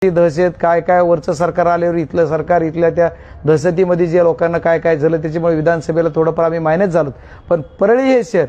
दहशत काय काय वरचं सरकार आल्यावर इथलं सरकार इथल्या त्या दहशतीमध्ये जे लोकांना काय काय झालं त्याच्यामुळे विधानसभेला थोडंफार आम्ही मायनस झालो। पण परळी हे शहर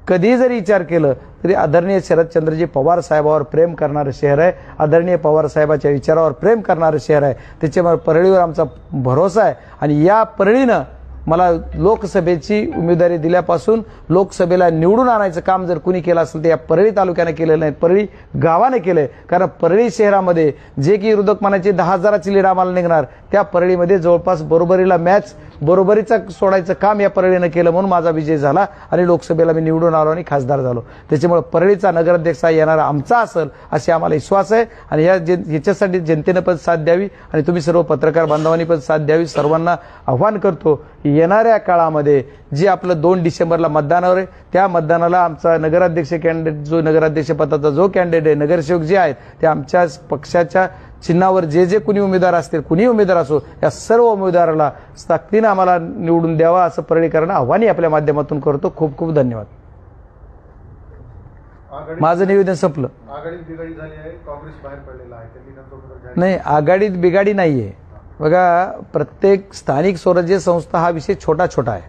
कधी जरी विचार केलं तरी आदरणीय शरदचंद्रजी पवार साहेबांवर प्रेम करणारं शहर आहे, आदरणीय पवार साहेबांच्या विचारावर प्रेम करणारं शहर आहे। त्याच्यामुळे परळीवर आमचा भरोसा आहे आणि या परळीनं मला लोकसभेची उमेदवारी दिल्यापासून लोकसभेला निवडून आणायचं काम जर कुणी केलं असेल तर या परळी तालुक्याने केलेलं नाही, परळी गावाने केलंय। कारण परळी शहरामध्ये जे की विरोधक म्हणायचे 10,000ची लीड आम्हाला निघणार, त्या परळीमध्ये जवळपास बरोबरीला मॅच बरोबरीचा सोडायचं काम या परळीने केलं म्हणून माझा विजय झाला आणि लोकसभेला मी निवडून आलो आणि खासदार झालो। त्याच्यामुळे परळीचा नगराध्यक्ष येणारा आमचा असेल असे आम्हाला विश्वास आहे आणि याच्यासाठी जनतेने पण साथ द्यावी आणि तुम्ही सर्व पत्रकार बांधवांनी पण साथ द्यावी। सर्वांना आव्हान करतो की येणाऱ्या काळामध्ये जे आपलं 2 डिसेंबरला मतदानावर आहे त्या मतदानाला आमचा नगराध्यक्ष कॅन्डिडेट जो नगराध्यक्ष पदाचा जो कॅन्डिडेट आहे, नगरसेवक जे आहेत ते आमच्या पक्षाच्या चिन्हावर जे कुणी उमेदवार असतील, कुणी उमेदवार असो, या सर्व उमेदवाराला ताकदीने आम्हाला निवडून द्यावा असं परळीकरांना आव्हान आपल्या माध्यमातून करतो। खूप खूप धन्यवाद। माझं निवेदन संपलं। आघाडीत बिघाडी झाली आहे, काँग्रेस बाहेर पडलेला आहे, नाही आघाडीत बिघाडी नाहीये। बघा प्रत्येक स्थानिक स्वराज्य संस्था हा विषय छोटा छोटा आहे,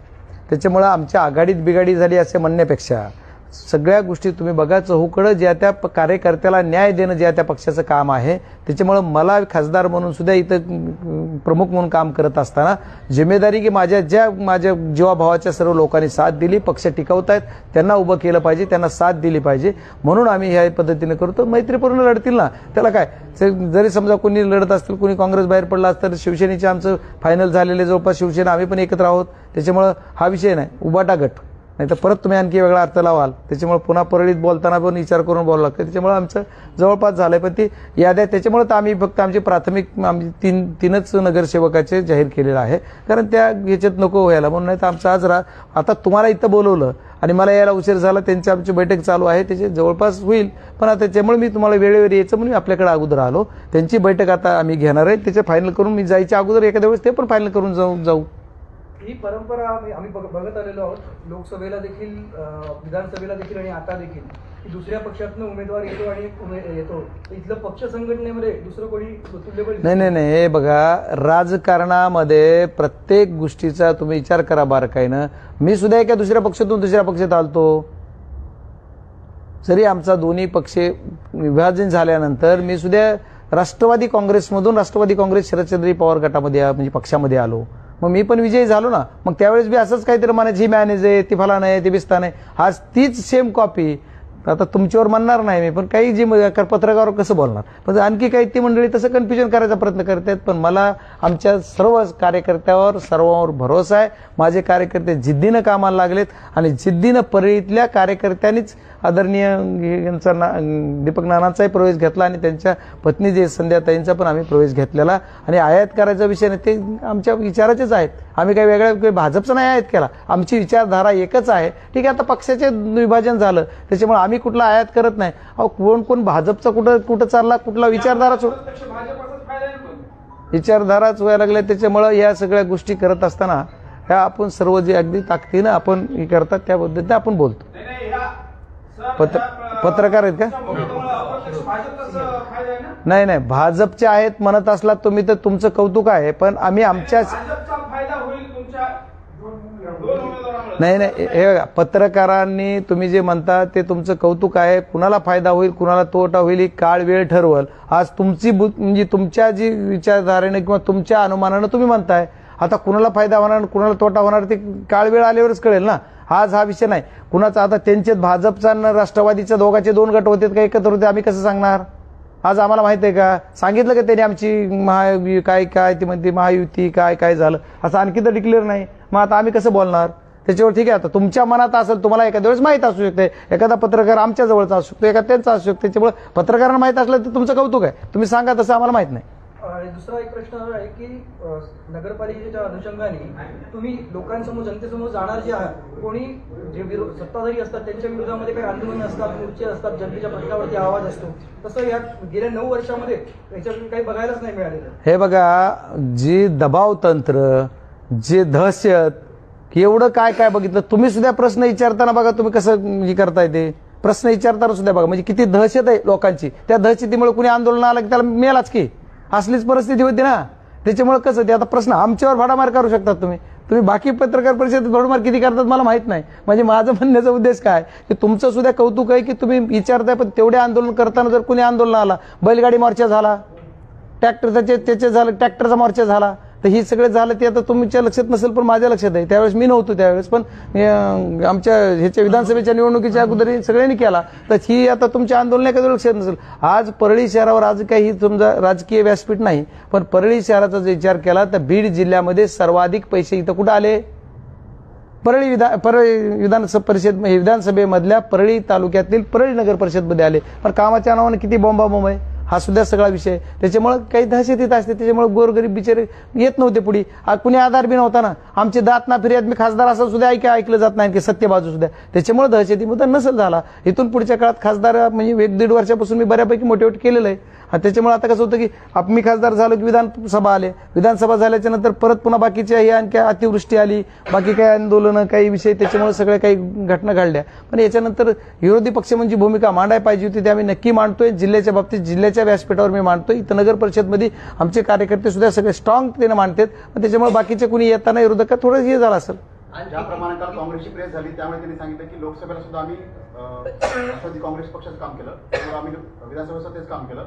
त्याच्यामुळे आमच्या आघाडीत बिघाडी झाली असे म्हणण्यापेक्षा सगळ्या गोष्टी तुम्ही बघा चहूकडे ज्या त्या कार्यकर्त्याला न्याय देणं ज्या त्या पक्षाचं काम आहे। त्याच्यामुळे मला खासदार म्हणून सुद्धा इथं प्रमुख म्हणून काम करत असताना जिम्मेदारी की माझ्या जीवाभावाच्या सर्व लोकांनी साथ दिली, पक्ष टिकवतायत त्यांना उभं केलं पाहिजे, त्यांना साथ दिली पाहिजे म्हणून आम्ही ह्या पद्धतीने करतो। मैत्रीपूर्ण लढतील ना, त्याला काय जरी समजा कोणी लढत असतील, कोणी काँग्रेस बाहेर पडला असतं तर शिवसेनेचे आमचं फायनल झालेले जवळपास शिवसेना आम्ही पण एकत्र आहोत। त्याच्यामुळे हा विषय नाही उबाटा गट, नाही तर परत तुम्ही आणखी वेगळा अर्थ लावाल। त्याच्यामुळे पुन्हा परळीत बोलताना पण विचार करून बोलावं लागतं। त्याच्यामुळे आमचं जवळपास झालंय पण ती याद्या त्याच्यामुळे तर आम्ही फक्त आमची प्राथमिक आम्ही तीनच नगरसेवकाचे जाहीर केलेलं आहे, कारण त्या ह्याच्यात नको व्हायला म्हणून। नाही तर आमचं आज आता तुम्हाला इथं बोलवलं आणि मला यायला उशीर झाला, त्यांची आमची बैठक चालू आहे त्याचे जवळपास होईल, पण आता त्याच्यामुळे मी तुम्हाला वेळेवर यायचं म्हणून आपल्याकडे अगोदर आलो। त्यांची बैठक आता आम्ही घेणार आहे, त्याचे फायनल करून मी जायच्या अगोदर एखाद्या वेळेस ते पण फायनल करून जाऊ। ही परंपरा आम्ही बघत आलेलो आहोत, लोकसभेला देखील विधानसभेला देखील आणि आता देखील, की दुसऱ्या पक्षातून उमेदवार येतो आणि येतो इथलं पक्ष संघटनेमध्ये दुसरं कोणी तुल्यबळ नाही हे बघा राजकारणामध्ये प्रत्येक गोष्टीचा तुम्ही विचार करा बारकाईनं। मी सुद्धा एका दुसऱ्या पक्षातून दुसऱ्या पक्षात आलतो, जरी आमचा दोन्ही पक्ष विभाजन झाल्यानंतर मी सुद्धा राष्ट्रवादी काँग्रेसमधून राष्ट्रवादी काँग्रेस शरदचंद्र पवार गटामध्ये म्हणजे पक्षामध्ये आलो, मग मी पण विजयी झालो ना। मग त्यावेळेस बी असंच काहीतरी म्हणायचं ही मॅनेज आहे, ती फलान आहे, ती बिस्तान आहे। आज तीच सेम कॉपी आता तुमच्यावर म्हणणार नाही मी, पण काही जी पत्रकारावर कसं बोलणार, पण आणखी काही ती मंडळी तसं कन्फ्युजन करायचा प्रयत्न करतात। पण मला आमच्या सर्व कार्यकर्त्यावर सर्वांवर भरोसा आहे। माझे कार्यकर्ते जिद्दीनं कामाला लागलेत आणि जिद्दीनं परळीतल्या कार्यकर्त्यांनीच आदरणीय यांचा दीपक नानांचाही प्रवेश घेतला आणि त्यांच्या पत्नी जे संध्याताईंचा पण आम्ही प्रवेश घेतलेला आणि आयात करायचा विषय नाही, ते आमच्या विचाराचेच आहेत। आम्ही काही वेगळ्या भाजपचा नाही आयात केला, आमची विचारधारा एकच आहे। ठीक आहे, आता पक्षाचे विभाजन झालं त्याच्यामुळे आम्ही कुठला आयात करत नाही। अहो कोण भाजपचा कुठं चालला, कुठला विचारधाराच व्हायला लागल्या। त्याच्यामुळे या सगळ्या गोष्टी करत असताना ह्या आपण सर्व जे अगदी ताकदीनं आपण हे करतात त्या पद्धतीने आपण बोलतो। पत्रकार आहेत का? नाही भाजपचे आहेत म्हणत असला तुम्ही तर तुमचं कौतुक आहे, पण आम्ही आमच्याच नाही हे बघा पत्रकारांनी तुम्ही जे म्हणता ते तुमचं कौतुक आहे। कुणाला फायदा होईल कुणाला तोटा होईल ही काळ वेळ ठरवल। आज तुमची म्हणजे तुमच्या जी विचारधारेने किंवा तुमच्या अनुमानानं तुम्ही म्हणताय, आता कुणाला फायदा होणार कुणाला तोटा होणार ते काळ वेळ आल्यावरच कळेल ना। आज हा विषय नाही कुणाचा, आता त्यांचे भाजपचा आणि राष्ट्रवादीच्या दोघांचे 2 गट होते का एकत्र होते आम्ही कसं सांगणार? आज आम्हाला माहित आहे का? सांगितलं का त्यांनी आमची काय ती म्हणते महायुती काय झालं असं आणखी तर डिक्लेअर नाही, मग आता आम्ही कसं बोलणार त्याच्यावर? ठीक आहे, आता तुमच्या मनात असेल, तुम्हाला एखाद्या वेळेस माहित असू शकते, एखादा पत्रकार आमच्या जवळचा असू शकतो, एखादा त्यांचा असू शकतो, त्याच्यामुळे पत्रकारांना माहित असलं तर तुमचं कौतुक आहे, तुम्ही सांगा, तसं आम्हाला माहित नाही। आणि दुसरा एक प्रश्न आहे की नगरपालिकेच्या अनुषंगाने तुम्ही लोकांसमोर जनतेसमोर जाणार जे कोणी जे सत्ताधारी असतात त्यांच्या विरोधामध्ये काही आंदोलन असतात, मोर्चे असतात, जनतेच्या प्रश्नावरती आवाज असतो, तसं या गेल्या 9 वर्षामध्ये याच्यातून काही बघायलाच नाही मिळालेलं। हे बघा जी दबाव तंत्र, जे दहशत, एवढं काय बघितलं तुम्ही सुद्धा प्रश्न विचारताना बघा तुम्ही कसं हे करताय ते प्रश्न विचारताना सुद्धा बघा म्हणजे किती दहशत आहे लोकांची. त्या दहशतीमुळे कुणी आंदोलन आलं की त्याला मेलाच की, असलीच परिस्थिती होती ना. त्याच्यामुळे कसं ते आता प्रश्न आमच्यावर भाडामार करू शकतात तुम्ही बाकी पत्रकार परिषदेत भाडामार किती करतात मला माहित नाही. म्हणजे माझं म्हणण्याचा उद्देश काय की तुमचं सुद्धा कौतुक आहे की तुम्ही विचारताय, पण तेवढे आंदोलन करताना जर कुणी आंदोलन आला, बैलगाडी मोर्चा झाला, त्याचे झालं, ट्रॅक्टरचा मोर्चा झाला, तर ही सगळे झालं ते आता तुमच्या लक्षात नसेल पण माझ्या लक्षात आहे. त्यावेळेस मी नव्हतो त्यावेळेस, पण आमच्या ह्याच्या विधानसभेच्या निवडणुकीच्या अगोदर सगळ्यांनी केला. तर ही आता तुमच्या आंदोलन कधी लक्षात नसेल. आज परळी शहरावर आज काही समजा राजकीय व्यासपीठ नाही, पण परळी शहराचा जर विचार केला तर बीड जिल्ह्यामध्ये सर्वाधिक पैसे इथं कुठं आले? परळी विधानसभेमधल्या परळी तालुक्यातील परळी नगर परिषदमध्ये आले. पण कामाच्या नावाने किती बॉम्बाबॉम्ब आहे हा सुद्धा सगळा विषय. त्याच्यामुळे काही दहशतीत असते, त्याच्यामुळे गोरगरीब बिचारे येत नव्हते पुढे. कुणी आधार बी नव्हता ना. आमचे दात ना फिर्याद मी खासदार असं सुद्धा ऐकलं जात नाही की सत्य बाजू सुद्धा. त्याच्यामुळे दहशतीमुळे नसेल झाला. इथून पुढच्या काळात खासदार म्हणजे 1-1.5 वर्षापासून मी बऱ्यापैकी मोटिवेट केलेलं आहे. त्याच्यामुळे आता कसं होतं की मी खासदार झालो की विधानसभा आले, विधानसभा झाल्याच्या नंतर परत पुन्हा बाकीच्या ही आणखी अतिवृष्टी आली, बाकी काही आंदोलनं, काही विषय, त्याच्यामुळे सगळ्या काही घटना घडल्या. पण याच्यानंतर विरोधी पक्ष म्हणजे भूमिका मांडायला पाहिजे होती, ते आम्ही नक्की मांडतोय. जिल्ह्याच्या बाबतीत जिल्ह्याच्या व्यासपीठावर मी मांडतोय. इथं नगर परिषदमध्ये आमचे कार्यकर्ते सुद्धा सगळे स्ट्रॉंगतेने मांडतात. पण त्याच्यामुळे बाकीचे कुणी येताना विरोधक थोडं हे झालं असेल. ज्याप्रमाणे काल काँग्रेसची प्रेस झाली त्यामुळे त्यांनी सांगितलं की लोकसभेला सुद्धा आम्ही राष्ट्रवादी काँग्रेस पक्षाचं काम केलं, त्यामुळे आम्ही विधानसभेचं तेच काम केलं.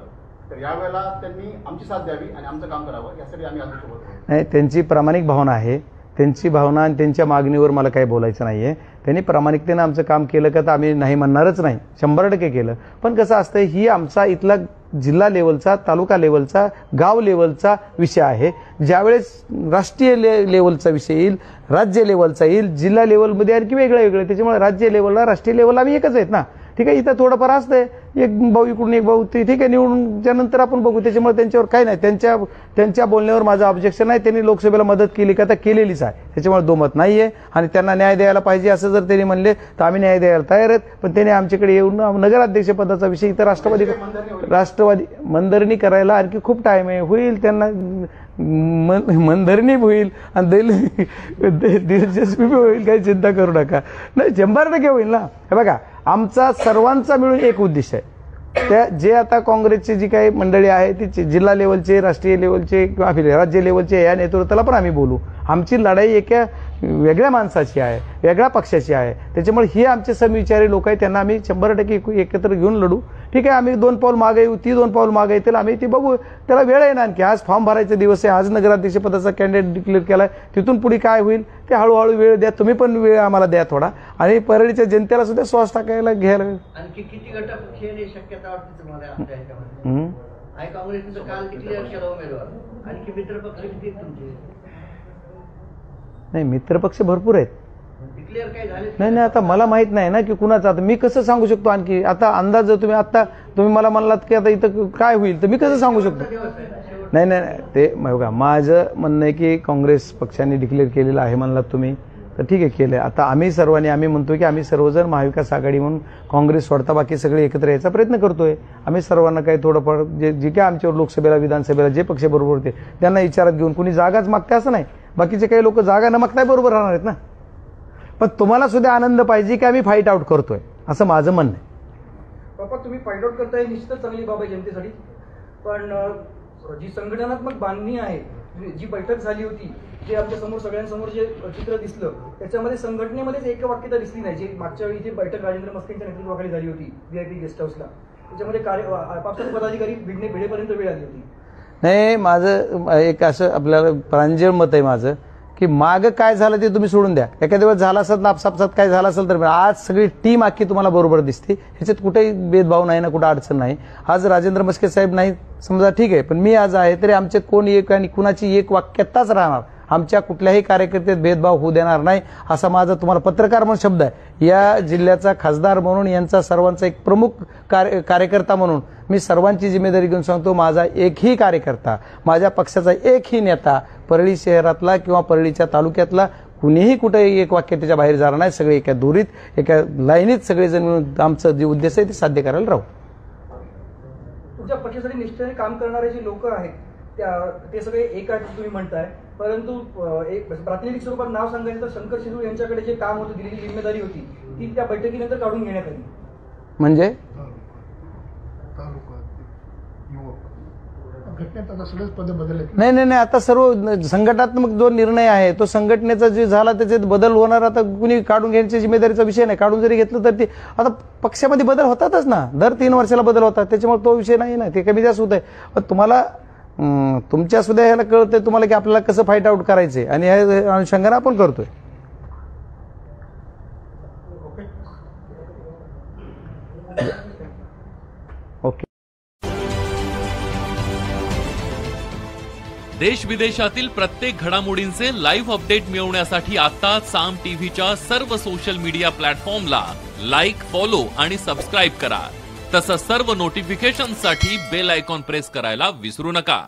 तर यावेळेला त्यांनी आमची साथ द्यावी आणि आमचं काम करावं यासाठी आम्ही अध्यक्षपद. नाही, त्यांची प्रामाणिक भावना आहे. त्यांची भावना आणि त्यांच्या मागणीवर मला काही बोलायचं नाहीये. त्यांनी प्रामाणिकतेनं आमचं काम केलं का तर आम्ही नाही म्हणणारच नाही, 100% केलं. पण कसं असतं, ही आमचा इथला जिल्हा लेवलचा, तालुका लेवलचा, गाव लेवलचा विषय आहे. ज्यावेळेस राष्ट्रीय लेवलचा विषय येईल, राज्य लेवलचा येईल, जिल्हा लेवलमध्ये आणखी वेगळं. त्याच्यामुळे राज्य लेवलला, राष्ट्रीय लेवलला आम्ही एकच आहेत ना. ठीक आहे, इथं थोडंफार असतंय, एक भाऊ इकडून एक भाऊ, ते ठीक आहे, निवडूनच्या नंतर आपण बघू. त्याच्यामुळे त्यांच्यावर काही नाही, त्यांच्या बोलण्यावर माझं ऑब्जेक्शन नाही. त्यांनी लोकसभेला मदत केली का तर केलेलीच आहे, त्याच्यामुळे दोमत नाहीये. आणि त्यांना न्याय द्यायला पाहिजे असं जर त्यांनी म्हणले तर आम्ही न्याय द्यायला तयार आहेत. पण त्यांनी आमच्याकडे येऊन नगराध्यक्षपदाचा विषय इथं राष्ट्रवादी मनधरणी करायला आणखी खूप टाइम आहे, होईल त्यांना मनधरणी होईल आणि दिलचस्पी होईल, काही चिंता करू नका. नाही, 100% होईल ना. हे बघा, आमचा सर्वांचा मिळून एक उद्देश आहे. त्या जे आता काँग्रेसची जी काही मंडळी आहे ती जिल्हा लेवलचे, राष्ट्रीय लेवलचे किंवा राज्य लेवलचे, या नेतृत्वाला पण आम्ही बोलू. आमची लढाई एका वेगळ्या माणसाची आहे, वेगळ्या पक्षाची आहे. त्याच्यामुळे ही आमचे समविचारी लोक आहेत, त्यांना आम्ही 100% एकत्र घेऊन लढू. ठीक आहे, आम्ही 2 पाऊल मागे येऊ, ती 2 पाऊल मागे येतील, आम्ही ती बघू. त्याला वेळ आहे ना आणखी. आज फॉर्म भरायचे दिवस आहे, आज नगराध्यक्ष पदाचा कॅन्डिडेट डिक्लेअर केलाय. तिथून पुढे काय होईल ते हळूहळू वेळ द्या, तुम्ही पण वेळ आम्हाला द्या थोडा. आणि परळीच्या जनतेला सुद्धा श्वास टाकायला घ्यायला. आणखी किती गटपक्षीय शक्यता वाटते तुम्हाला आपल्या ह्याच्यामध्ये? काँग्रेसचं काल डिक्लेअर केलं उमेदवार, आणखी मित्रपक्ष किती तुमचे? नाही, मित्रपक्ष भरपूर आहेत. डिक्लेअर काय झाले? नाही, आता मला माहित नाही ना की कुणाचं. आता मी कसं सांगू शकतो आणखी? आता अंदाज जर तुम्ही मला म्हणलात की आता इथं काय होईल तर मी कसं सांगू शकतो? नाही, ते बघा, माझं म्हणणं आहे की काँग्रेस पक्षाने डिक्लेअर केलेलं आहे म्हणलात तुम्ही, तर ठीक आहे, केलंय. आता आम्ही म्हणतोय की आम्ही सर्वजण महाविकास आघाडी म्हणून काँग्रेस सोडता बाकी सगळे एकत्र यायचा प्रयत्न करतोय. आम्ही सर्वांना काही थोडंफार जे काय आमच्यावर लोकसभेला, विधानसभेला जे पक्ष बरोबर होते त्यांना विचारात घेऊन, कुणी जागाच मागते असं नाही, बाकीचे काही लोक जागा न मागताय बरोबर राहणार आहेत ना. पण तुम्हाला सुद्धा आनंद पाहिजे की आम्ही फाईट आउट करतोय, असं माझं म्हणणं आहे. बाबा, तुम्ही फाईट आउट करताय, निश्चितच चांगली बाब आहे जनतेसाठी. पण जी संघटनात्मक बांधणी आहे, जी बैठक झाली होती, जे आमच्या समोर सगळ्यांसमोर जे चित्र दिसलं, त्याच्यामध्ये संघटनेमध्येच एक वाक्यता दिसली नाही. जे मागच्या वेळी जी बैठक राजेंद्र मस्केंच्या नेतृत्वाखाली झाली होती VIP गेस्ट हाऊसला, त्याच्यामध्ये आपापसात पदाधिकारी भिडेपर्यंत वेळ आली होती. नाही, माझं एक असं आपल्याला प्रांजळ मत आहे माझं की मागं काय झालं ते तुम्ही सोडून द्या. एखाद्या वेळेस झाला असेल ना, आपसापसात काय झालं असेल तर आज सगळी टीम अख्खी तुम्हाला बरोबर दिसते. ह्याच्यात कुठेही भेदभाव नाही ना, कुठं अडचण नाही. आज राजेंद्र मस्के साहेब नाही समजा, ठीक आहे, पण मी आज आहे तरी आमच्यात कोण एक आणि कुणाची एक वाक्यताच राहणार. आमच्या कुठल्याही कार्यकर्त्यात भेदभाव होऊ देणार नाही, असा माझा तुम्हाला पत्रकार म्हणून शब्द आहे. या जिल्ह्याचा खासदार म्हणून, यांचा सर्वांचा एक प्रमुख कार्यकर्ता म्हणून मी सर्वांची जिम्मेदारी घेऊन सांगतो, माझा एकही कार्यकर्ता, माझ्या पक्षाचा एकही नेता परळी शहरातला किंवा परळीच्या तालुक्यातला कुणीही कुठेही एक वाक्यतेच्या बाहेर जाणार नाही. सगळे एका दोरीत, एका लाईनीत सगळेजण मिळून आमचं जे उद्देश आहे ते साध्य करायला राहू. तुमच्या पक्षासाठी निष्ठेने काम करणारे जे लोक आहेत ते सगळे एक आहेत तुम्ही म्हणताय, परंतु एक प्रातिनिधिक स्वरूपात नाव सांगायचं तर शंकर शिंदे यांच्याकडे जे काम होतं, दिलेली जिम्मेदारी होती ती त्या बैठकीनंतर काढून घेण्यात आली. म्हणजे घटनेत आता सगळेच पद बदलले. नाही, आता सर्व संघटनात्मक जो निर्णय आहे तो संघटनेचा जे झाला त्याच्यात बदल होणार. आता कुणी काढून घ्यायची जिम्मेदारीचा विषय नाही. काढून जरी घेतलं तर ते आता पक्षामध्ये बदल होतातच ना, दर 3 वर्षाला बदल होतात, त्याच्यामुळे तो विषय नाही ना, ते कमी जास्त होत आहे. पण तुम्हाला तुमच्या सुद्धा ह्याला कळतंय तुम्हाला की आपल्याला कसं फाईट आउट करायचंय आणि ह्या अनुषंगाने आपण करतोय. ओके. देश विदेशातील प्रत्येक घडामोडींचे लाईव्ह अपडेट मिळवण्यासाठी आता साम टीव्हीच्या सर्व सोशल मीडिया प्लॅटफॉर्मला लाईक, फॉलो आणि सबस्क्राईब करा. तसंच सर्व नोटिफिकेशनसाठी बेल आयकॉन प्रेस करायला विसरू नका.